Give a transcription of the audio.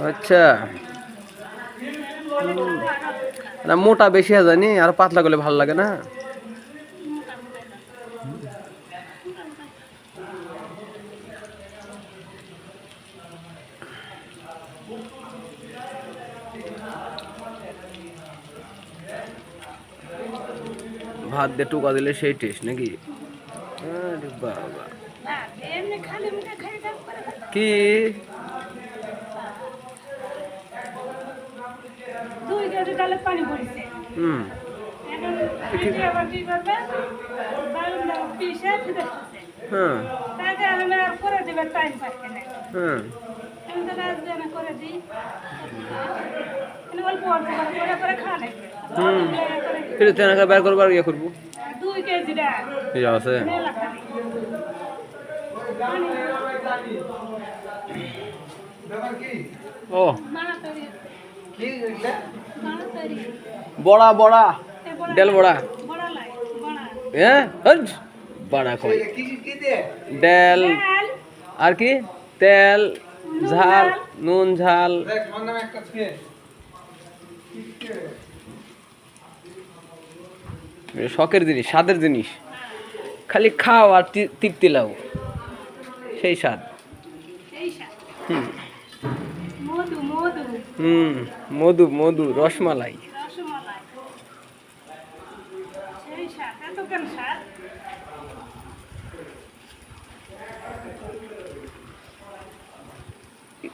আচ্ছা না মোটা বেশি জানি আর পাতলা করলে ভালো লাগে না। ভাত দিয়ে টুকা দিলে সেই টেস্ট নাকি? আরে বাবা কি বের করবার ইয়ে করবো 2 কেজি আছে। ও বড়া বড়া ডেল বড়া হ্যাঁ বড়া কই ডেল আর কি তেল ঝাল নুন ঝাল শখের জিনিস স্বাদের জিনিস খালি খাও আর তৃপ্তি লাও সেই স্বাদ। মধু মধু রসমালাই।